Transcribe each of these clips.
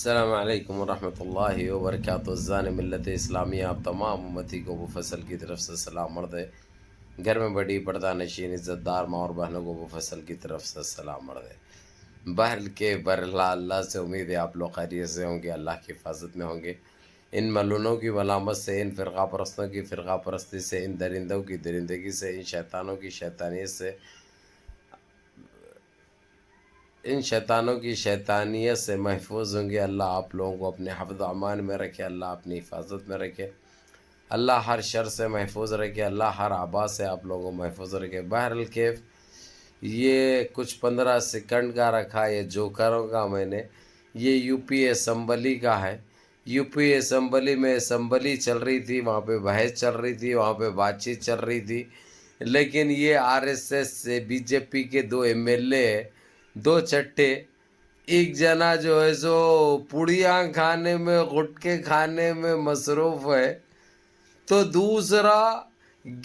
السلام علیکم ورحمۃ اللہ وبرکاتہ۔ الزان ملت اسلامیہ آپ تمام امتی کو ابو فصل کی طرف سے سلام مرد ہے۔ گھر میں بڑی پردہ نشین عزت دار ماں اور بہنوں کو ابو فصل کی طرف سے سلام مرد ہے۔ برلا اللہ سے امید ہے آپ لوگ خیریت سے ہوں گے، اللہ کی حفاظت میں ہوں گے۔ ان ملونوں کی ملامت سے، ان فرقہ پرستوں کی فرقہ پرستی سے، ان درندوں کی درندگی سے، ان شیطانوں کی شیطانیت سے، ان شیطانوں کی شیطانیت سے محفوظ ہوں گے۔ اللہ آپ لوگوں کو اپنے حفظ و امان میں رکھے، اللہ اپنی حفاظت میں رکھے، اللہ ہر شر سے محفوظ رکھے، اللہ ہر آبا سے آپ لوگوں کو محفوظ رکھے۔ بہرحال یہ کچھ 15 سیکنڈ کا رکھا، یہ جو کروں گا میں نے، یہ یو پی اسمبلی کا ہے۔ یو پی اسمبلی میں اسمبلی چل رہی تھی، وہاں پہ بحث چل رہی تھی، وہاں پہ بات چیت چل رہی تھی، لیکن یہ آر ایس ایس سے بی جے پی کے 2 ایم ایل اے، 2 چٹے، ایک جنا جو ہے سو پوڑیاں کھانے میں، گٹکے کھانے میں مصروف ہے، تو دوسرا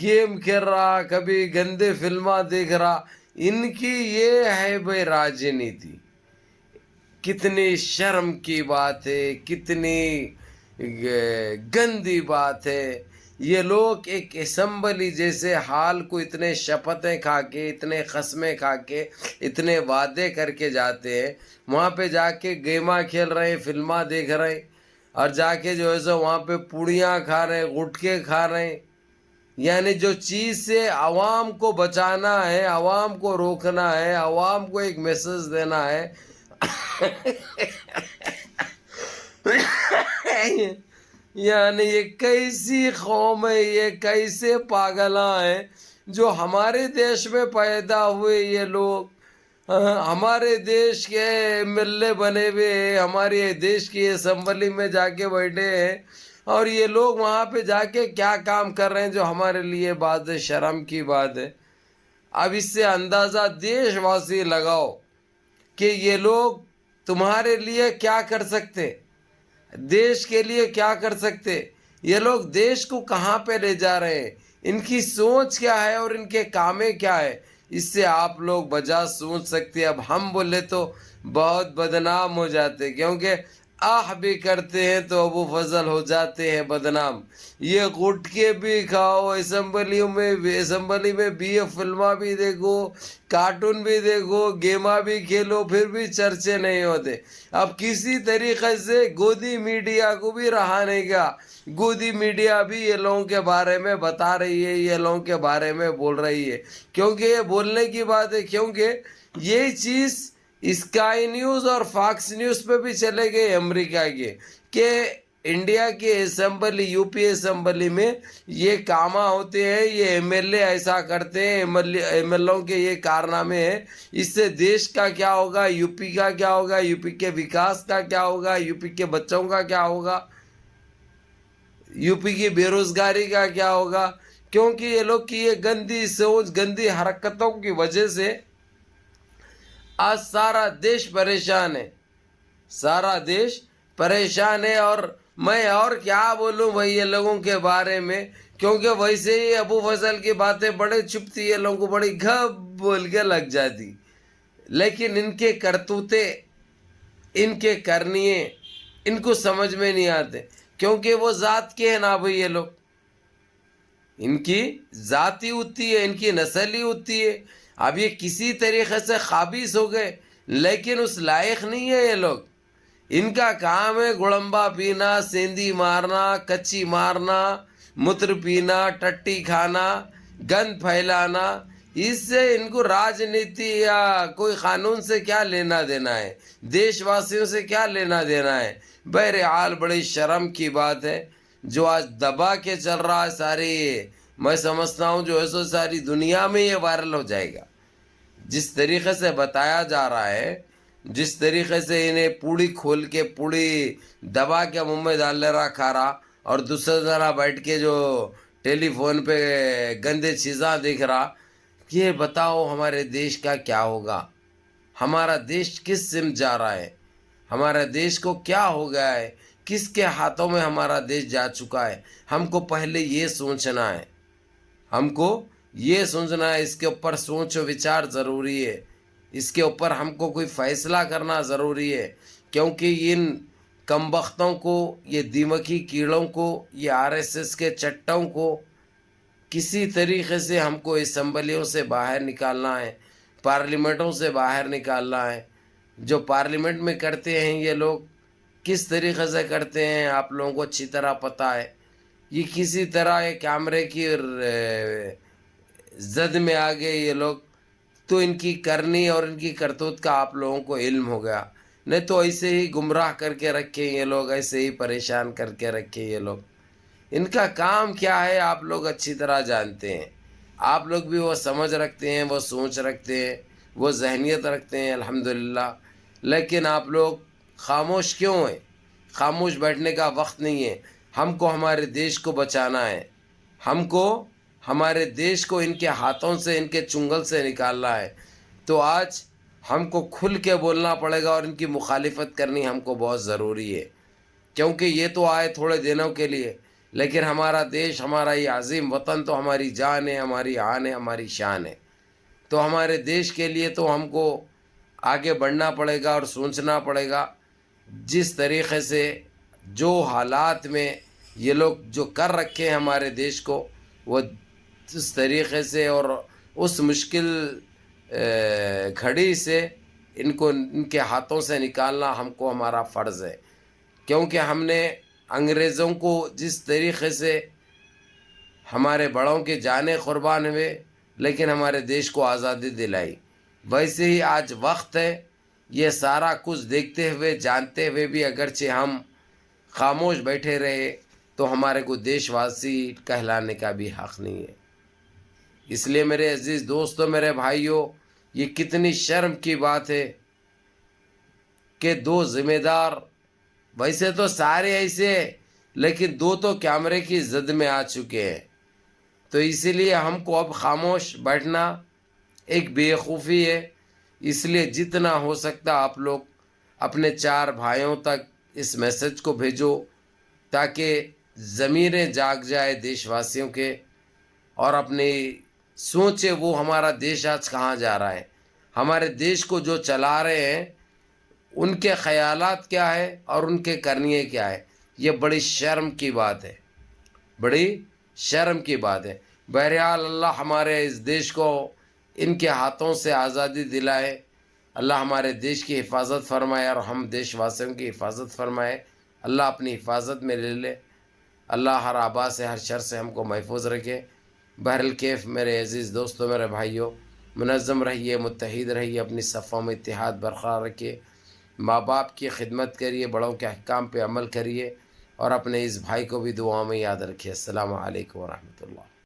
گیم کھیل رہا، کبھی گندے فلمیں دیکھ رہا۔ ان کی یہ ہے بھائی راجنیتی۔ کتنی شرم کی بات ہے، کتنی گندی بات ہے۔ یہ لوگ ایک اسمبلی جیسے حال کو اتنے شپتیں کھا کے، اتنے قسمیں کھا کے، اتنے وعدے کر کے جاتے ہیں، وہاں پہ جا کے گیما کھیل رہے ہیں، فلمیں دیکھ رہے ہیں، اور جا کے جو ہے سو وہاں پہ پوڑیاں کھا رہے ہیں، گٹکے کھا رہے ہیں۔ یعنی جو چیز سے عوام کو بچانا ہے، عوام کو روکنا ہے، عوام کو ایک میسج دینا ہے، یعنی یہ کیسی قوم ہے، یہ کیسے پاگلاں ہیں جو ہمارے دیش میں پیدا ہوئے۔ یہ لوگ ہمارے دیش کے ایم ایل اے بنے ہوئے ہیں، ہمارے دیش کی اسمبلی میں جا کے بیٹھے ہیں، اور یہ لوگ وہاں پہ جا کے کیا کام کر رہے ہیں جو ہمارے لیے بات شرم کی بات ہے۔ اب اس سے اندازہ دیش واسی لگاؤ کہ یہ لوگ تمہارے لیے کیا کر سکتے، دیش کے لیے کیا کر سکتے، یہ لوگ دیش کو کہاں پہ لے جا رہے ہیں، ان کی سوچ کیا ہے اور ان کے کامیں کیا ہے، اس سے آپ لوگ بجا سوچ سکتے۔ اب ہم بولے تو بہت بدنام ہو جاتے، کیونکہ بھی کرتے ہیں تو ابو فضل ہو جاتے ہیں بدنام۔ یہ گٹکے بھی کھاؤ، اسمبلی میں بھی فلمیں بھی دیکھو، کارٹون بھی دیکھو، گیما بھی کھیلو، پھر بھی چرچے نہیں ہوتے۔ اب کسی طریقے سے گودی میڈیا کو بھی رہا نہیں گا، گودی میڈیا بھی یہ لوگوں کے بارے میں بتا رہی ہے، یہ لوگوں کے بارے میں بول رہی ہے، کیونکہ یہ بولنے کی بات ہے، کیونکہ یہ چیز اسکائی نیوز اور فاکس نیوز پہ بھی چلے گئے امریکہ کے، کہ انڈیا کے اسمبلی، یو پی اسمبلی میں یہ کام ہوتے ہیں، یہ ایم ایل اے ایسا کرتے ہیں، ایم ایل اے کے یہ کارنامے ہیں، اس سے دیش کا کیا ہوگا، یو پی کا کیا ہوگا، یو پی کے وکاس کا کیا ہوگا، یو پی کے بچوں کا کیا ہوگا، یو پی کی بے روزگاری کا کیا ہوگا۔ کیونکہ یہ لوگ کی یہ گندی سوچ، گندی حرکتوں کی وجہ سے آج سارا دیش پریشان ہے، سارا دیش پریشان ہے۔ اور میں اور کیا بولوں بھائی یہ لوگوں کے بارے میں، کیونکہ ویسے ہی ابو فضل کی باتیں بڑے چھپتی، یہ لوگوں کو بڑی گھب بول کے لگ جاتی، لیکن ان کے کرتوتے، ان کے کرنیے ان کو سمجھ میں نہیں آتے، کیونکہ وہ ذات کے ہیں نا بھائی، یہ لوگ ان کی ذاتی ہوتی ہے، ان کی نسلی ہوتی ہے۔ اب یہ کسی طریقے سے قابض ہو گئے، لیکن اس لائق نہیں ہے یہ لوگ۔ ان کا کام ہے گڑمبا پینا، سیندی مارنا، کچی مارنا، متر پینا، ٹٹی کھانا، گند پھیلانا۔ اس سے ان کو راجنیتی یا کوئی قانون سے کیا لینا دینا ہے، دیش واسیوں سے کیا لینا دینا ہے۔ بہرحال بڑی شرم کی بات ہے جو آج دبا کے چل رہا ہے ساری، میں سمجھتا ہوں جو ہے سو ساری دنیا میں یہ وائرل ہو جائے گا۔ جس طریقے سے بتایا جا رہا ہے، جس طریقے سے انہیں پوڑی کھول کے، پوڑی دبا کے منہ میں ڈال لے رہا کھا رہا، اور دوسرا ذرا بیٹھ کے جو ٹیلی فون پہ گندے چیزاں دیکھ رہا، یہ بتاؤ ہمارے دیش کا کیا ہوگا، ہمارا دیش کس سمت جا رہا ہے، ہمارا دیش کو کیا ہو گیا ہے، کس کے ہاتھوں میں ہمارا دیش جا چکا ہے۔ ہم کو پہلے یہ سوچنا ہے، ہم کو یہ سوچنا ہے، اس کے اوپر سوچ و وچار ضروری ہے، اس کے اوپر ہم کو کوئی فیصلہ کرنا ضروری ہے، کیونکہ کم بختوں کو، یہ دیمکی کیڑوں کو، یہ RSS کے چٹوں کو کسی طریقے سے ہم کو اسمبلیوں سے باہر نکالنا ہے، پارلیمنٹوں سے باہر نکالنا ہے۔ جو پارلیمنٹ میں کرتے ہیں یہ لوگ کس طریقے سے کرتے ہیں آپ لوگوں کو اچھی طرح پتہ ہے۔ یہ کسی طرح ایک کیمرے کی زد میں آ گئے یہ لوگ، تو ان کی کرنی اور ان کی کرتوت کا آپ لوگوں کو علم ہو گیا، نہیں تو ایسے ہی گمراہ کر کے رکھے یہ لوگ، ایسے ہی پریشان کر کے رکھے یہ لوگ۔ ان کا کام کیا ہے آپ لوگ اچھی طرح جانتے ہیں، آپ لوگ بھی وہ سمجھ رکھتے ہیں، وہ سوچ رکھتے ہیں، وہ ذہنیت رکھتے ہیں الحمدللہ، لیکن آپ لوگ خاموش کیوں ہیں؟ خاموش بیٹھنے کا وقت نہیں ہے۔ ہم کو ہمارے دیش کو بچانا ہے، ہم کو ہمارے دیش کو ان کے ہاتھوں سے، ان کے چنگل سے نکالنا ہے۔ تو آج ہم کو کھل کے بولنا پڑے گا اور ان کی مخالفت کرنی ہم کو بہت ضروری ہے، کیونکہ یہ تو آئے تھوڑے دنوں کے لیے، لیکن ہمارا دیش، ہمارا یہ عظیم وطن تو ہماری جان ہے، ہماری آن ہے، ہماری شان ہے۔ تو ہمارے دیش کے لیے تو ہم کو آگے بڑھنا پڑے گا اور سوچنا پڑے گا، جس طریقے سے جو حالات میں یہ لوگ جو کر رکھے ہیں ہمارے دیش کو، وہ اس طریقے سے اور اس مشکل گھڑی سے ان کے ہاتھوں سے نکالنا ہم کو ہمارا فرض ہے، کیونکہ ہم نے انگریزوں کو جس طریقے سے ہمارے بڑوں کے جانیں قربان ہوئے لیکن ہمارے دیش کو آزادی دلائی، ویسے ہی آج وقت ہے یہ سارا کچھ دیکھتے ہوئے، جانتے ہوئے بھی اگرچہ ہم خاموش بیٹھے رہے تو ہمارے کو دیش واسی کہلانے کا بھی حق نہیں ہے۔ اس لیے میرے عزیز دوستوں، میرے بھائیوں، یہ کتنی شرم کی بات ہے کہ دو ذمہ دار، ویسے تو سارے ایسے ہیں لیکن دو تو کیمرے کی زد میں آ چکے ہیں، تو اسی لیے ہم کو اب خاموش بیٹھنا ایک بےوقوفی ہے۔ اس لیے جتنا ہو سکتا آپ لوگ اپنے 4 بھائیوں تک اس میسج کو بھیجو تاکہ ضمیریں جاگ جائے دیش واسیوں کے، اور اپنی سوچے وہ ہمارا دیش آج کہاں جا رہا ہے، ہمارے دیش کو جو چلا رہے ہیں ان کے خیالات کیا ہے اور ان کے کرنیے کیا ہے۔ یہ بڑی شرم کی بات ہے، بڑی شرم کی بات ہے۔ بہرحال اللہ ہمارے اس دیش کو ان کے ہاتھوں سے آزادی دلائے، اللہ ہمارے دیش کی حفاظت فرمائے اور ہم دیش واسیوں کی حفاظت فرمائے، اللہ اپنی حفاظت میں لے لے، اللہ ہر آبا سے، ہر شر سے ہم کو محفوظ رکھے۔ بہرالکیف میرے عزیز دوستوں، میرے بھائیوں، منظم رہیے، متحد رہیے، اپنی صفوں میں اتحاد برقرار رکھیے، ماں باپ کی خدمت کریے، بڑوں کے احکام پہ عمل کریے، اور اپنے اس بھائی کو بھی دعاؤں میں یاد رکھیے۔ السلام علیکم ورحمۃ اللہ۔